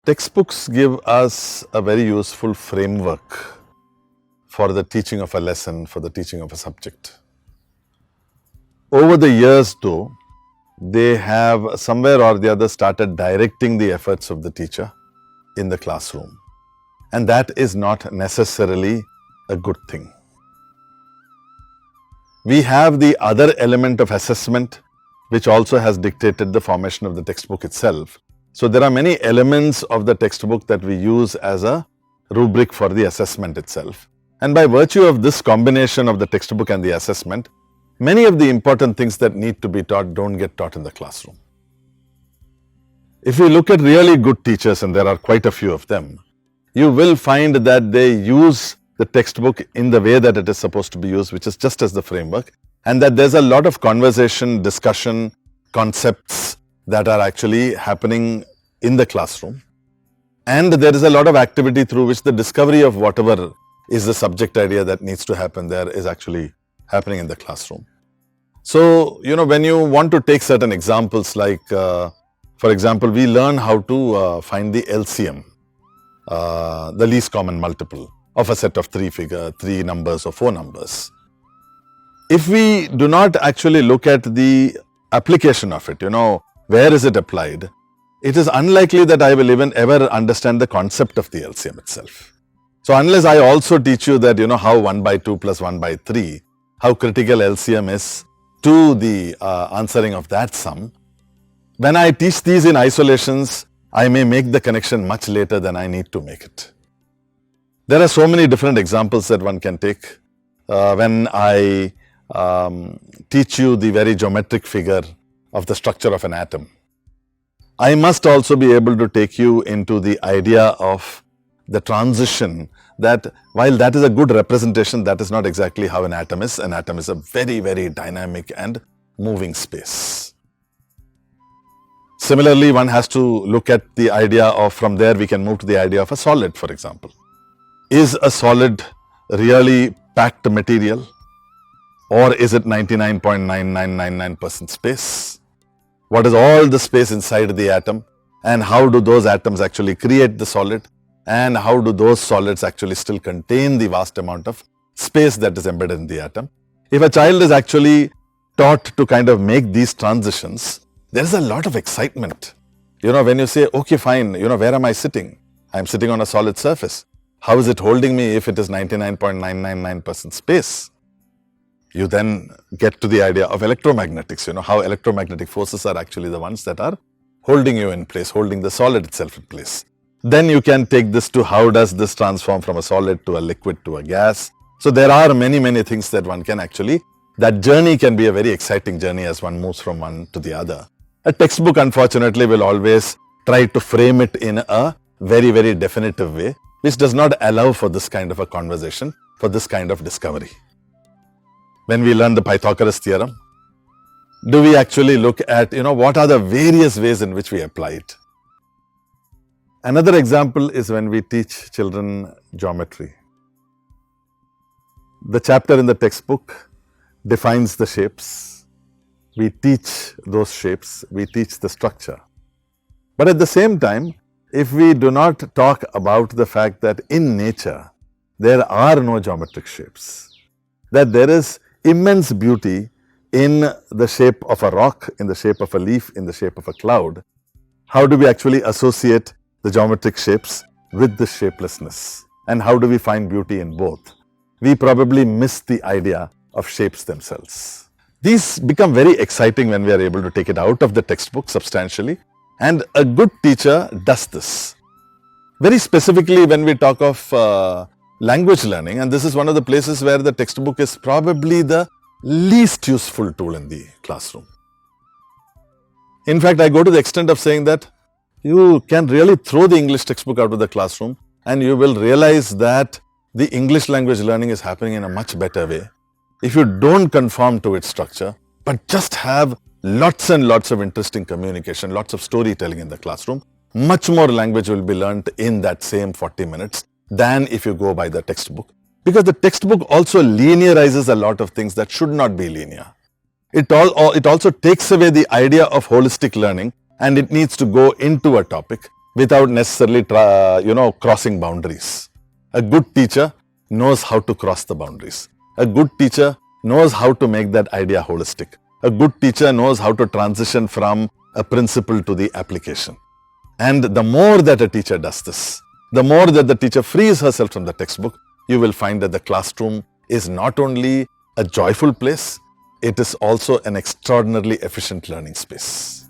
Textbooks give us a very useful framework for the teaching of a lesson, for the teaching of a subject. Over the years though, they have somewhere or the other started directing the efforts of the teacher in the classroom. And that is not necessarily a good thing. We have the other element of assessment, which also has dictated the formation of the textbook itself. So there are many elements of the textbook that we use as a rubric for the assessment itself. And by virtue of this combination of the textbook and the assessment, many of the important things that need to be taught don't get taught in the classroom. If you look at really good teachers, and there are quite a few of them, you will find that they use the textbook in the way that it is supposed to be used, which is just as the framework, and that there's a lot of conversation, discussion, concepts that are actually happening in the classroom. And there is a lot of activity through which the discovery of whatever is the subject idea that needs to happen there is actually happening in the classroom. So, when you want to take certain examples like, for example, we learn how to find the LCM, the least common multiple of a set of three numbers or four numbers. If we do not actually look at the application of it, where is it applied, it is unlikely that I will even ever understand the concept of the LCM itself. So unless I also teach you that, how 1 by 2 plus 1 by 3, how critical LCM is to the answering of that sum, when I teach these in isolations, I may make the connection much later than I need to make it. There are so many different examples that one can take. When I teach you the very geometric figure of the structure of an atom, I must also be able to take you into the idea of the transition, that while that is a good representation, that is not exactly how an atom is. An atom is a very, very dynamic and moving space. Similarly, one has to look at the idea of, from there we can move to the idea of a solid, for example. Is a solid really packed material, or is it 99.9999% space? What is all the space inside the atom, and how do those atoms actually create the solid, and how do those solids actually still contain the vast amount of space that is embedded in the atom? If a child is actually taught to kind of make these transitions, there is a lot of excitement. When you say, okay, fine, where am I sitting? I'm sitting on a solid surface. How is it holding me if it is 99.999% space? You then get to the idea of electromagnetics, how electromagnetic forces are actually the ones that are holding you in place, holding the solid itself in place. Then you can take this to how does this transform from a solid to a liquid to a gas. So there are many, many things that one can actually, that journey can be a very exciting journey as one moves from one to the other. A textbook, unfortunately, will always try to frame it in a very, very definitive way, which does not allow for this kind of a conversation, for this kind of discovery. When we learn the Pythagoras theorem, do we actually look at, what are the various ways in which we apply it? Another example is when we teach children geometry. The chapter in the textbook defines the shapes. We teach those shapes, we teach the structure. But at the same time, if we do not talk about the fact that in nature, there are no geometric shapes, that there is immense beauty in the shape of a rock, in the shape of a leaf, in the shape of a cloud, how do we actually associate the geometric shapes with the shapelessness? And how do we find beauty in both? We probably miss the idea of shapes themselves. These become very exciting when we are able to take it out of the textbook substantially, and a good teacher does this. Very specifically when we talk of language learning, and this is one of the places where the textbook is probably the least useful tool in the classroom. In fact, I go to the extent of saying that you can really throw the English textbook out of the classroom and you will realize that the English language learning is happening in a much better way. If you don't conform to its structure, but just have lots and lots of interesting communication, lots of storytelling in the classroom, much more language will be learnt in that same 40 minutes than if you go by the textbook. Because the textbook also linearizes a lot of things that should not be linear. It also takes away the idea of holistic learning, and it needs to go into a topic without necessarily crossing boundaries. A good teacher knows how to cross the boundaries. A good teacher knows how to make that idea holistic. A good teacher knows how to transition from a principle to the application. And the more that a teacher does this, the more that the teacher frees herself from the textbook, you will find that the classroom is not only a joyful place, it is also an extraordinarily efficient learning space.